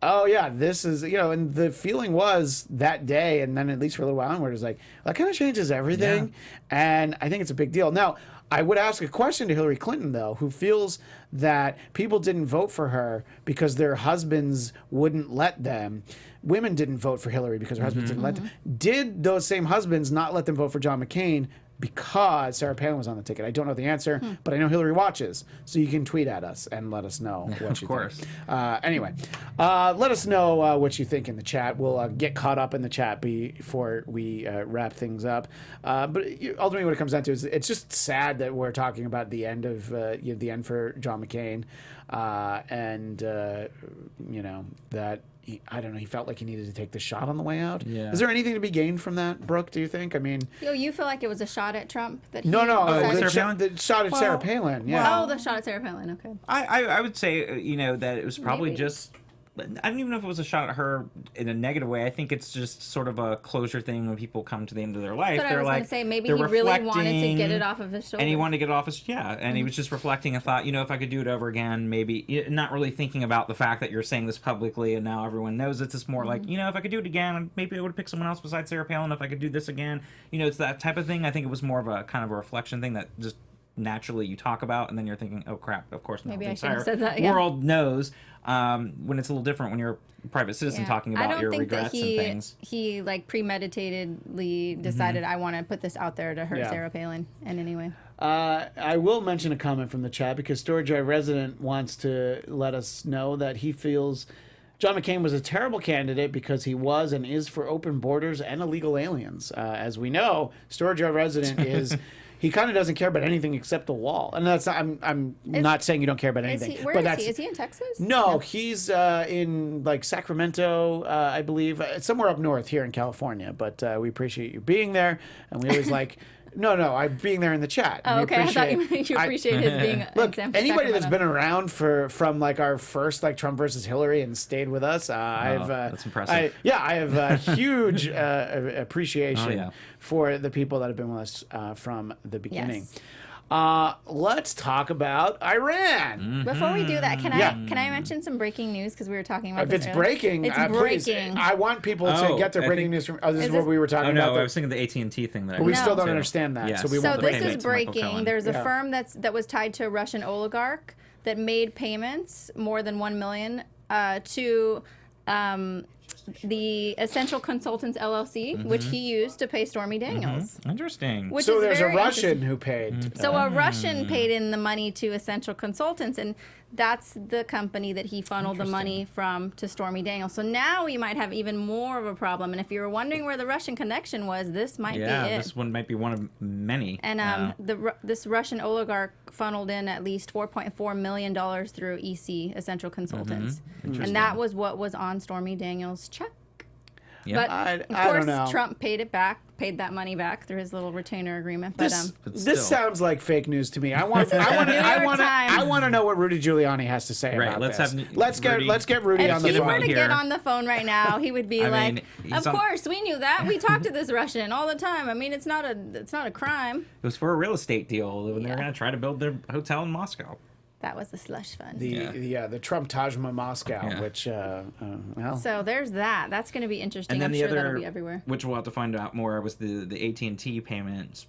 oh yeah, this is, and the feeling was that day, and then at least for a little while onward, it was like, that kind of changes everything, and I think it's a big deal. Now, I would ask a question to Hillary Clinton, though, who feels that people didn't vote for her because their husbands wouldn't let them. Women didn't vote for Hillary because her husbands didn't let them. Did those same husbands not let them vote for John McCain because Sarah Palin was on the ticket? I don't know the answer, but I know Hillary watches, so you can tweet at us and let us know what you think. Anyway, let us know what you think in the chat. We'll get caught up in the chat before we wrap things up. But ultimately, what it comes down to is it's just sad that we're talking about the end of the end for John McCain, and that. I don't know. He felt like he needed to take the shot on the way out. Yeah. Is there anything to be gained from that, Brooke? Do you think? I mean, you feel like it was a shot at Trump? That no. The shot at Sarah Palin. Yeah. Oh, the shot at Sarah Palin. Okay. I would say that it was probably just. I don't even know if it was a shot at her in a negative way. I think it's just sort of a closure thing when people come to the end of their life. That's what I was going to say. Maybe he really wanted to get it off of his shoulders. And he wanted to get it off his, and he was just reflecting and thought, if I could do it over again, maybe, not really thinking about the fact that you're saying this publicly and now everyone knows it. It's more like, if I could do it again, maybe I would pick someone else besides Sarah Palin. If I could do this again, it's that type of thing. I think it was more of a kind of a reflection thing that just naturally you talk about, and then you're thinking, oh crap, of course not. Maybe the I should have entire said that. world knows. When it's a little different when you're a private citizen talking about your regrets and things. He like premeditatedly decided I want to put this out there to hurt Sarah Palin in any way. I will mention a comment from the chat because Storage Drive Resident wants to let us know that he feels John McCain was a terrible candidate because he was and is for open borders and illegal aliens. As we know, Storage Drive Resident is... He kind of doesn't care about anything except the wall, and that's I'm not saying you don't care about anything. Where is he? Is he in Texas? No, he's in like Sacramento, I believe, somewhere up north here in California. But we appreciate you being there, and we always like. No, I'm being there in the chat. Oh, okay, I thought you appreciate his being. Look, in anybody that's been around from like our first like Trump versus Hillary and stayed with us, that's impressive. I have huge appreciation for the people that have been with us from the beginning. Yes. Let's talk about Iran. Before we do that, can I mention some breaking news because we were talking about this earlier. Breaking, it's breaking. I want people to get their breaking news from. This is what we were talking about. No, I was thinking the AT&T thing. But we still don't understand that. Yes. So this is breaking. There's a firm that was tied to a Russian oligarch that made payments more than $1 million to. The Essential Consultants LLC, which he used to pay Stormy Daniels. Interesting. So there's a Russian who paid. So a Russian paid in the money to Essential Consultants, and that's the company that he funneled the money from to Stormy Daniels. So now we might have even more of a problem. And if you were wondering where the Russian connection was, this might be it. Yeah, this one might be one of many. And this Russian oligarch funneled in at least $4.4 million through EC, Essential Consultants. And that was what was on Stormy Daniels' check. Yep. But I of don't know. course, Trump paid that money back through his little retainer agreement. But this sounds like fake news to me. I want to know what Rudy Giuliani has to say about this. Let's get Rudy on the phone. If he were to get on the phone right now, he would be of course, we knew that. We talked to this Russian all the time. I mean, it's not a crime. It was for a real estate deal when they were going to try to build their hotel in Moscow. That was the slush fund. The Trump Taj Moscow, which well. So there's that. That's going to be interesting. And then I'm sure that'll be everywhere. Which we'll have to find out more. Was the AT&T payments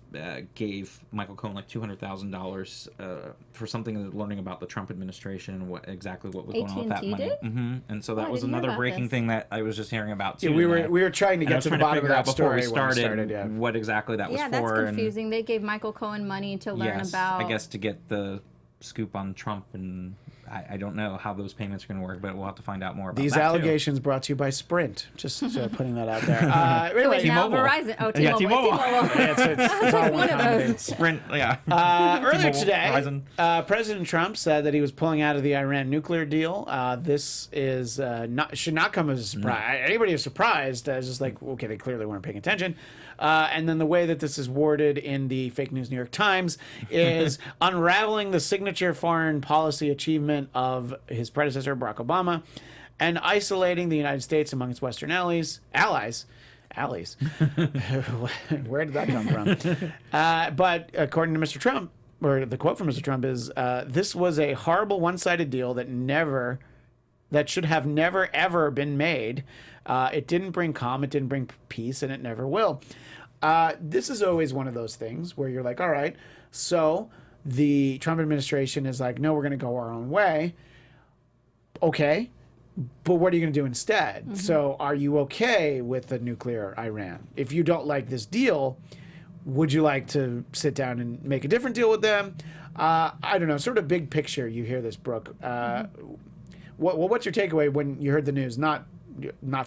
gave Michael Cohen like $200,000 for something learning about the Trump administration and what was going on with that money. And so that was another breaking thing that I was just hearing about too. Yeah, we were trying to get to the bottom of that story before we started. What exactly that was for? Yeah, that's confusing. They gave Michael Cohen money to learn about. I guess to get the scoop on Trump, and I don't know how those payments are going to work, but we'll have to find out more about These that allegations brought to you by Sprint. Just putting that out there. Wait, Anyway, now T-Mobile. Verizon. Oh, Yeah, T-Mobile. T-Mobile. it's all One of combination. those. Sprint, yeah. Earlier T-Mobile, today, Verizon. President Trump said that he was pulling out of the Iran nuclear deal. This is should not come as a surprise. Anybody who's surprised is just like, okay, they clearly weren't paying attention. And then the way that this is worded in the fake news New York Times is unraveling the signature foreign policy achievement of his predecessor, Barack Obama, and isolating the United States among its Western allies. Where did that come from? But according to Mr. Trump, or the quote from Mr. Trump is, this was a horrible one-sided deal that should have never, ever been made. It didn't bring calm, it didn't bring peace, and it never will. This is always one of those things where you're like, all right, so the Trump administration is like, no, we're going to go our own way. Okay, but what are you going to do instead? Mm-hmm. So are you okay with the nuclear Iran? If you don't like this deal, would you like to sit down and make a different deal with them? I don't know, sort of big picture, you hear this, Brooke. What's your takeaway when you heard the news? Not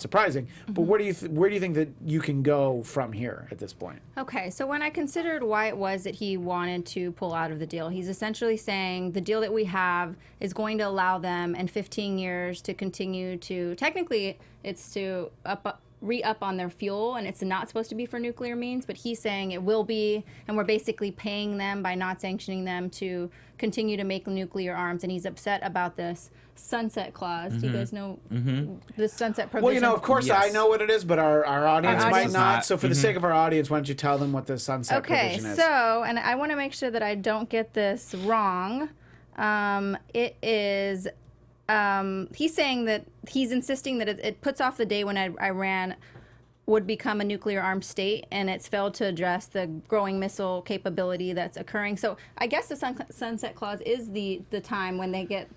surprising, but where do you think that you can go from here at this point? Okay, so when I considered why it was that he wanted to pull out of the deal, he's essentially saying the deal that we have is going to allow them in 15 years to continue to, technically it's to re-up on their fuel, and it's not supposed to be for nuclear means, but he's saying it will be, and we're basically paying them by not sanctioning them to continue to make nuclear arms, and he's upset about this sunset clause. Do you guys know the sunset provision? Well, you know, of course Yes. I know what it is, but our audience Our might audience not. not. So for the sake of our audience, why don't you tell them what the sunset provision is? So, and I want to make sure that I don't get this wrong. It is, he's saying that he's insisting that it puts off the day when Iran would become a nuclear armed state, and it's failed to address the growing missile capability that's occurring. So I guess the sunset clause is the time when they get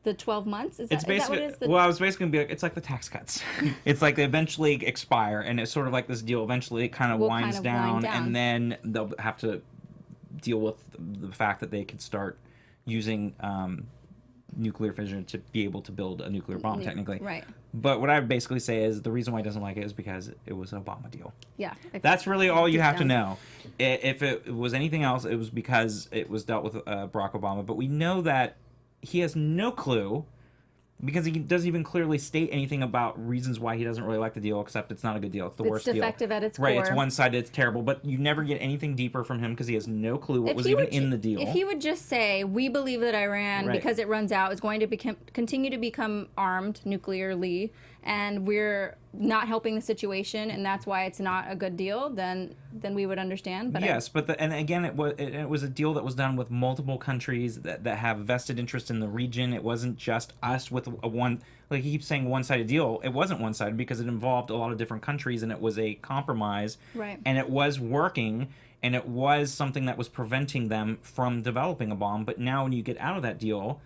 the 12 months. Is that what it is? Well, I was basically going to be like, it's like the tax cuts. It's like they eventually expire, and it's sort of like this deal eventually kind of winds down, and then they'll have to deal with the fact that they could start using nuclear fission to be able to build a nuclear bomb, technically. Right. But what I would basically say is the reason why he doesn't like it is because it was an Obama deal. Yeah. That's really all you have to know. If it was anything else, it was because it was dealt with Barack Obama. But we know that he has no clue, because he doesn't even clearly state anything about reasons why he doesn't really like the deal, except it's not a good deal. It's the worst deal. It's defective at its core. Right, it's one-sided, it's terrible. But you never get anything deeper from him because he has no clue what was even in the deal. If he would just say, we believe that Iran, because it runs out, is going to continue to become armed nuclearly, and we're not helping the situation, and that's why it's not a good deal, then we would understand. But yes, and again, it was a deal that was done with multiple countries that have vested interest in the region. It wasn't just us with a one, like he keeps saying, one-sided deal. It wasn't one-sided because it involved a lot of different countries, and it was a compromise. Right. And it was working, and it was something that was preventing them from developing a bomb. But now when you get out of that deal,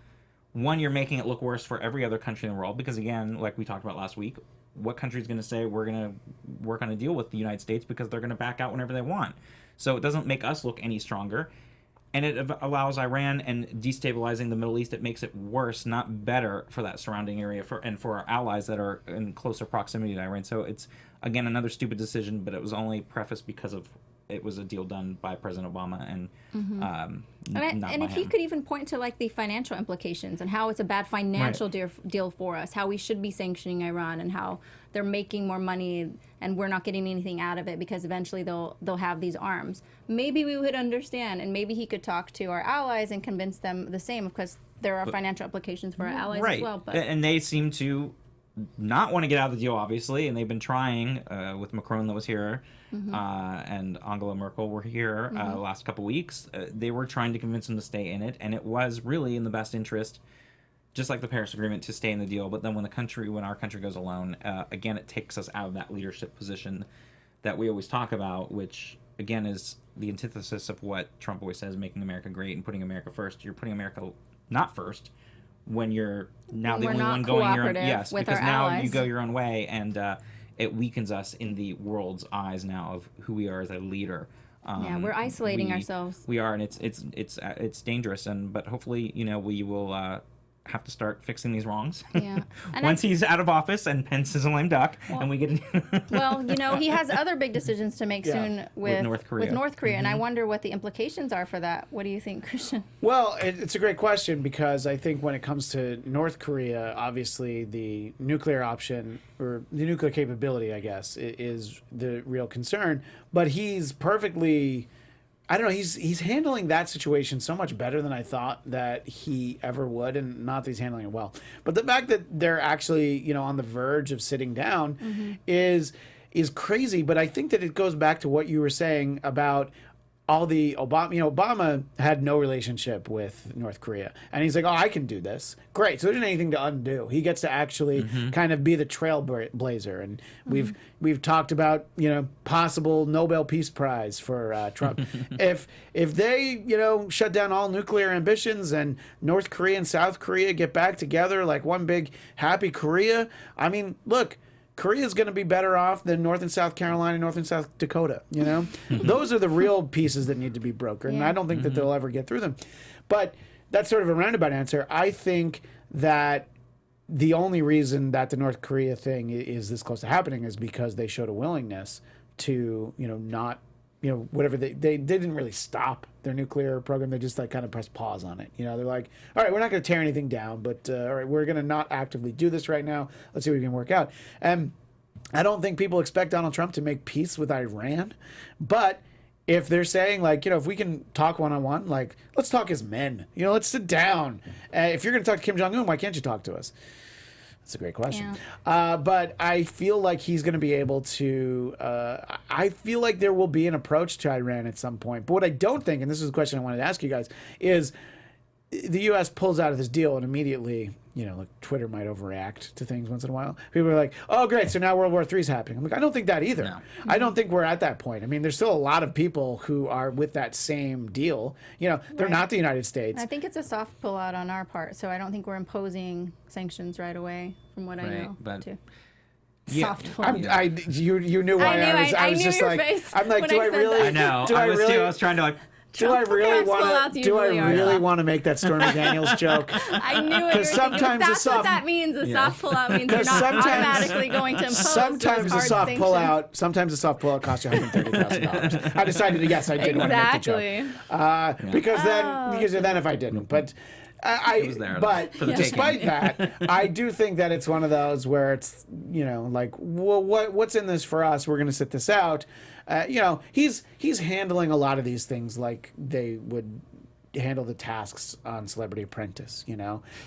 one, you're making it look worse for every other country in the world, because again, like we talked about last week, what country is going to say we're going to work on a deal with the United States because they're going to back out whenever they want? So it doesn't make us look any stronger, and it allows Iran, and destabilizing the Middle East, it makes it worse, not better, for that surrounding area and for our allies that are in closer proximity to Iran. So it's, again, another stupid decision, but it was only prefaced because of it was a deal done by President Obama, and and if he could even point to like the financial implications and how it's a bad financial deal for us, how we should be sanctioning Iran, and how they're making more money and we're not getting anything out of it because eventually they'll have these arms. Maybe we would understand, and maybe he could talk to our allies and convince them the same, because there are financial implications for our allies as well. But and they seem to not want to get out of the deal, obviously, and they've been trying with Macron that was here, and Angela Merkel were here the last couple weeks. They were trying to convince them to stay in it, and it was really in the best interest, just like the Paris Agreement, to stay in the deal. But then when our country goes alone, again, it takes us out of that leadership position that we always talk about, which again is the antithesis of what Trump always says, making America great and putting America first. You're putting America not first when you're now the only one going your own, because now allies. you go your own way, and it weakens us in the world's eyes now of who we are as a leader. Yeah, we're isolating ourselves. We are, and it's dangerous. But hopefully, we will have to start fixing these wrongs. Yeah. Once he's out of office and Pence is a lame duck, and we get. Well, he has other big decisions to make soon with North Korea. And I wonder what the implications are for that. What do you think, Christian? Well, it's a great question because I think when it comes to North Korea, obviously the nuclear option or the nuclear capability, I guess, is the real concern. But he's perfectly. I don't know. He's handling that situation so much better than I thought that he ever would, and not that he's handling it well. But the fact that they're actually, on the verge of sitting down is crazy. But I think that it goes back to what you were saying about all the Obama. Obama had no relationship with North Korea, and he's like, "Oh, I can do this. Great." So there isn't anything to undo. He gets to actually kind of be the trailblazer, and we've talked about possible Nobel Peace Prize for Trump. if they shut down all nuclear ambitions and North Korea and South Korea get back together like one big happy Korea, I mean, look. Korea is going to be better off than North and South Carolina, North and South Dakota. Those are the real pieces that need to be brokered, and I don't think that they'll ever get through them. But that's sort of a roundabout answer. I think that the only reason that the North Korea thing is this close to happening is because they showed a willingness to, not, whatever they didn't really stop their nuclear program. They just kind of pressed pause on it. They're like, all right, we're not going to tear anything down, but all right, we're going to not actively do this right now. Let's see what we can work out. And I don't think people expect Donald Trump to make peace with Iran, but if they're saying if we can talk one-on-one, let's talk as men, let's sit down. If you're going to talk to Kim Jong-un, why can't you talk to us? That's a great question. Yeah. But I feel like he's going to be able to I feel like there will be an approach to Iran at some point. But what I don't think, and this is a question I wanted to ask you guys, is the U.S. pulls out of this deal and immediately, Twitter might overreact to things once in a while. People are like, oh, great, so now World War III is happening. I'm like, I don't think that either. No. I don't think we're at that point. I mean, there's still a lot of people who are with that same deal. They're not the United States. I think it's a soft pullout on our part, so I don't think we're imposing sanctions right away, from what I know. Too. Yeah. Soft pullout. You knew why I was just like, I'm like, do I really? I know. I was trying to Do I really want to make that Stormy Daniels joke? I knew it. Because sometimes that's what that means. A soft pullout means you're not automatically going to impose sometimes a soft pullout costs you $130,000. I decided, yes, I did want to make the joke. Because then if I didn't, but. Despite that, I do think that it's one of those where it's, well, what's in this for us? We're going to sit this out. He's handling a lot of these things like they would handle the tasks on Celebrity Apprentice.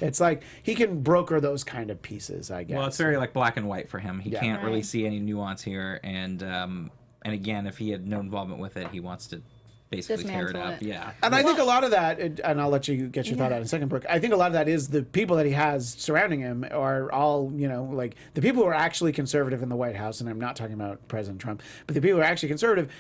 It's like he can broker those kind of pieces, I guess. Well, it's very black and white for him. He can't really see any nuance here. And again, if he had no involvement with it, he wants to basically tear it up. Yeah. And I think a lot of that, and I'll let you get your thought out in a second, Brooke. I think a lot of that is the people that he has surrounding him are all, the people who are actually conservative in the White House, and I'm not talking about President Trump, but the people who are actually conservative.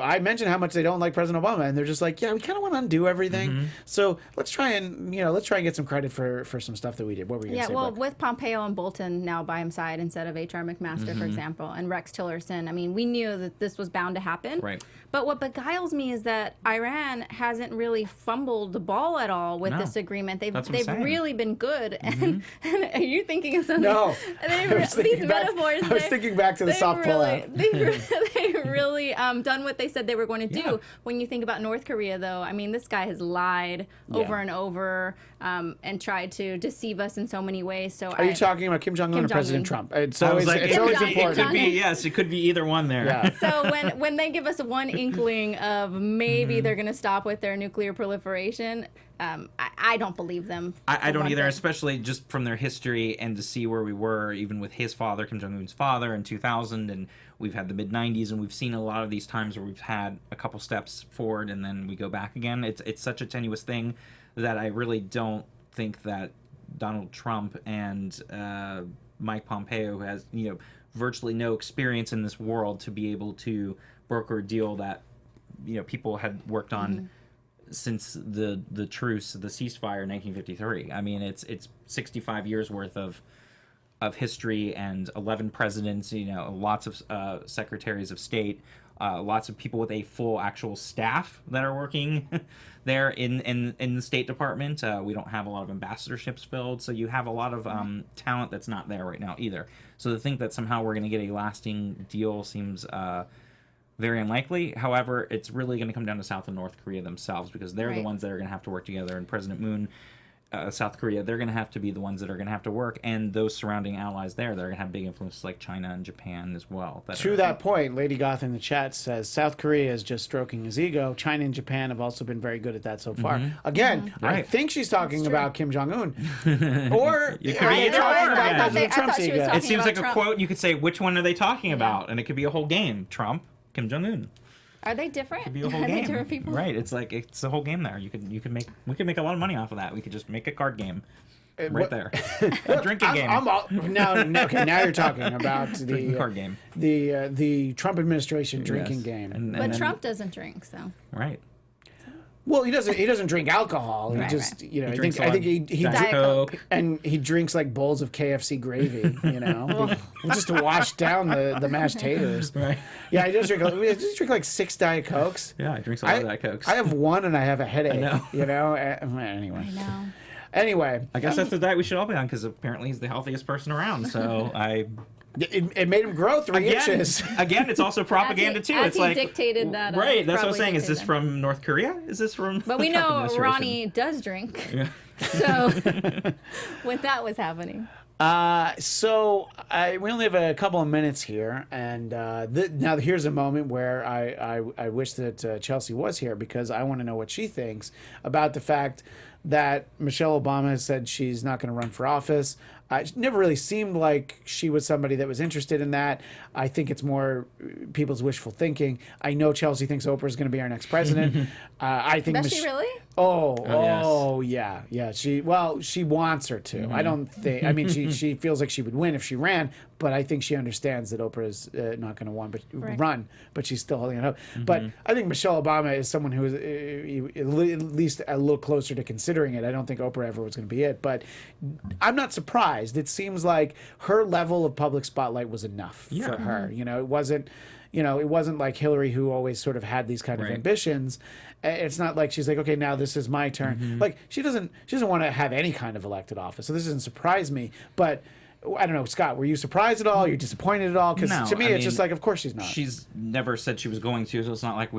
I mentioned how much they don't like President Obama, and they're just like, yeah, we kind of want to undo everything. So let's try and get some credit for some stuff that we did. What were you going to say? Yeah, well, with Pompeo and Bolton now by his side instead of H.R. McMaster, for example, and Rex Tillerson, I mean, we knew that this was bound to happen. Right. But what beguiles me is that Iran hasn't really fumbled the ball at all with this agreement. They've really been good. And are you thinking of something? No. These metaphors. I was thinking back to the soft pullout. They've really done what they said they were going to do. Yeah. When you think about North Korea, though, I mean, this guy has lied over and over and tried to deceive us in so many ways. So are you talking about Kim Jong-un or President Trump? It's always important. It could be either one there. Yeah. So when they give us one inkling of maybe they're going to stop with their nuclear proliferation, I don't believe them. I don't either, especially just from their history and to see where we were, even with his father, Kim Jong-un's father, in 2000, and we've had the mid-90s, and we've seen a lot of these times where we've had a couple steps forward and then we go back again. It's such a tenuous thing that I really don't think that Donald Trump and Mike Pompeo, who has virtually no experience in this world, to be able to broker a deal that people had worked on since the truce, the ceasefire in 1953. I mean, it's 65 years worth of history and 11 presidents, lots of secretaries of state, lots of people with a full actual staff that are working there in the State Department. We don't have a lot of ambassadorships filled, so you have a lot of talent that's not there right now either. So to think that somehow we're going to get a lasting deal seems very unlikely. However, it's really going to come down to South and North Korea themselves, because they're the ones that are going to have to work together. And President Moon, South Korea, they're going to have to be the ones that are going to have to work, and those surrounding allies there, they're going to have big influences like China and Japan as well. To that point, Lady Goth in the chat says South Korea is just stroking his ego. China and Japan have also been very good at that so far. Again, I think she's talking about Kim Jong-un. Or it could be either or. Trump's ego. It seems like a quote. You could say, which one are they talking about? And it could be a whole game. Trump, Kim Jong-un. Are they different? Could be a whole game. Different people? Right. It's a whole game there. We could make a lot of money off of that. We could just make a card game. Right there. A drinking game. Now you're talking about the card game. The Trump administration drinking game. But Trump doesn't drink, so. Right. Well, he doesn't drink alcohol. He just he I drinks think he Diet Coke. and he drinks like bowls of KFC gravy, just to wash down the mashed taters. Right. Yeah, he does drink like 6 Diet Cokes. Yeah, he drinks a lot of Diet Cokes. I have one and I have a headache. I know. Anyway. I know. Anyway, I guess that's the diet we should all be on, because apparently he's the healthiest person around. So it made him grow 3 inches. Again, it's also propaganda too. It's like dictated that. Right. That's what I'm saying. Is this from North Korea? Is this from? But we know Ronnie does drink. Yeah. So when that was happening. So we only have a couple of minutes here, and now here's a moment where I wish that Chelsea was here, because I want to know what she thinks about the fact that Michelle Obama has said she's not going to run for office. It never really seemed like she was somebody that was interested in that. I think it's more people's wishful thinking. I know Chelsea thinks Oprah is going to be our next president. I think. Does she really? Yeah. She wants her to. I don't think. I mean, she feels like she would win if she ran, but I think she understands that Oprah is not going to run, but she's still holding it up. But I think Michelle Obama is someone who is at least a little closer to considering it. I don't think Oprah ever was going to be it, but I'm not surprised. It seems like her level of public spotlight was enough for her. It wasn't like Hillary, who always sort of had these kind of ambitions. It's not like she's like, okay, now this is my turn. Like she doesn't want to have any kind of elected office. So this doesn't surprise me. But I don't know, Scott, were you surprised at all? You're disappointed at all? Because to me, it's just like, of course she's not. She's never said she was going to, so it's not like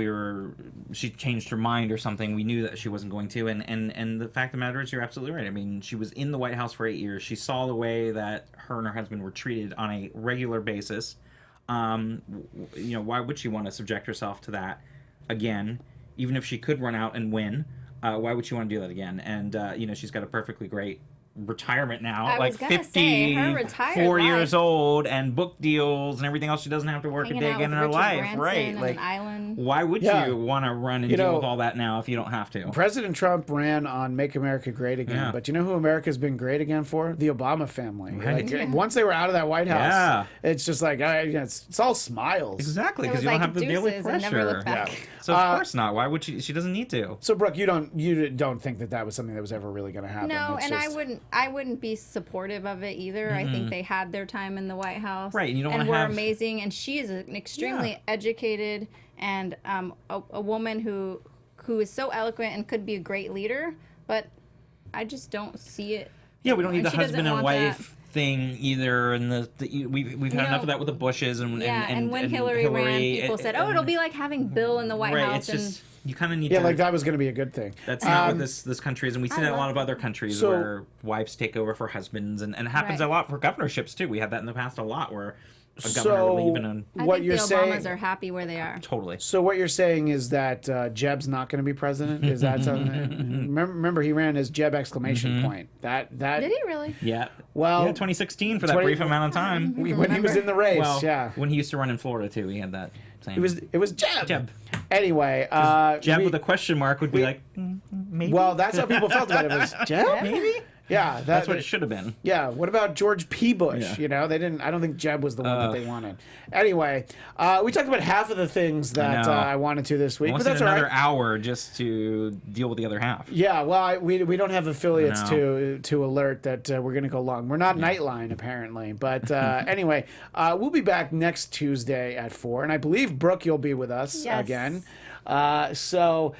she changed her mind or something. We knew that she wasn't going to, and the fact of the matter is, you're absolutely right. I mean, she was in the White House for 8 years. She saw the way that her and her husband were treated on a regular basis. Why would she want to subject herself to that again? Even if she could run out and win, why would she want to do that again? And she's got a perfectly great retirement now, like 54 years old, and book deals and everything else. She doesn't have to work a day again in her life, right? Like, why would you want to run and deal with all that now if you don't have to? President Trump ran on Make America Great Again, but you know who America's been great again for? The Obama family. Right. Like, once they were out of that White House, it's just like it's all smiles. Exactly, because you don't have the daily pressure. So of course not. Why would she? She doesn't need to. So Brooke, you don't think that was something that was ever really going to happen? No, and I wouldn't be supportive of it either. I think they had their time in the White House, right? And you don't and were amazing. And she is an extremely educated and a woman who is so eloquent and could be a great leader. But I just don't see it. Yeah, we don't need the husband and wife thing either, and we've had enough of that with the Bushes and when Hillary ran, people said, it'll be like having Bill in the White House. It's just you kind of need to, like that was going to be a good thing. That's not what this country is, and we see that in a lot of other countries where wives take over for husbands, and it happens a lot for governorships too. We had that in the past a lot where a governor will leave and I think the Obamas are happy where they are. Totally. So what you're saying is that Jeb's not going to be president? Is that something? Remember he ran as Jeb ! Point. That did he really? Yeah. Well, 2016 for that brief amount of time when he was in the race. Well, when he used to run in Florida too, he had that same. It was Jeb. Jeb. Anyway, Jeb with a question mark would be like maybe. Well, that's how people felt about it. It was Jeb, maybe. Yeah, That's what it should have been. Yeah, what about George P. Bush? Yeah. You know, they didn't. I don't think Jeb was the one that they wanted. Anyway, we talked about half of the things that I wanted to this week, but that's another all right. hour just to deal with the other half. Yeah, well, we don't have affiliates to alert that we're going to go long. We're not Nightline apparently, but anyway, we'll be back next Tuesday at 4, and I believe Brooke, you'll be with us again. So,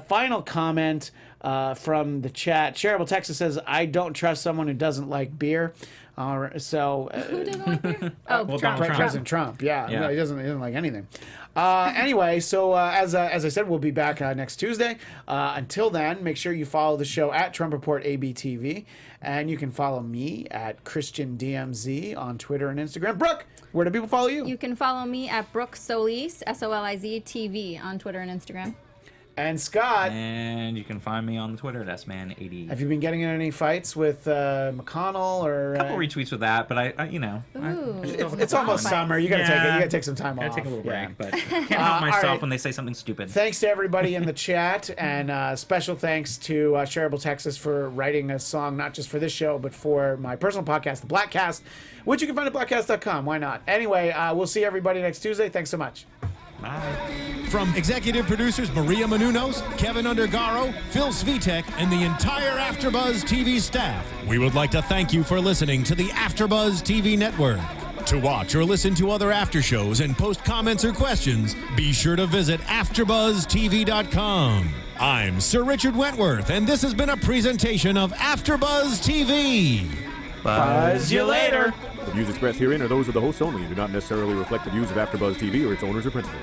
final comment from the chat. Shareable Texas says, "I don't trust someone who doesn't like beer." Who doesn't like beer? Oh, Well, Trump. President Trump. Yeah. Yeah. No, he doesn't like anything. Anyway, so as I said, we'll be back next Tuesday. Until then, make sure you follow the show at Trump Report ABTV, and you can follow me at Christian DMZ on Twitter and Instagram. Brooke, where do people follow you? You can follow me at Brooke Soliz, Soliz TV on Twitter and Instagram. And Scott. And you can find me on Twitter at sman80. Have you been getting in any fights with McConnell or? A couple retweets with that, but I It's almost summer. You gotta take it. You gotta take some time off. Take a little break, but can't help all myself right. when they say something stupid. Thanks to everybody in the chat, and special thanks to Shareable Texas for writing a song not just for this show, but for my personal podcast, The Blattcast, which you can find at blattcast.com. Why not? Anyway, we'll see everybody next Tuesday. Thanks so much. Bye. From executive producers Maria Menounos, Kevin Undergaro, Phil Svitek, and the entire AfterBuzz TV staff, we would like to thank you for listening to the AfterBuzz TV network. To watch or listen to other after shows and post comments or questions, be sure to visit AfterBuzzTV.com. I'm Sir Richard Wentworth, and this has been a presentation of AfterBuzz TV. Buzz you later. The views expressed herein are those of the hosts only and do not necessarily reflect the views of AfterBuzz TV or its owners or principals.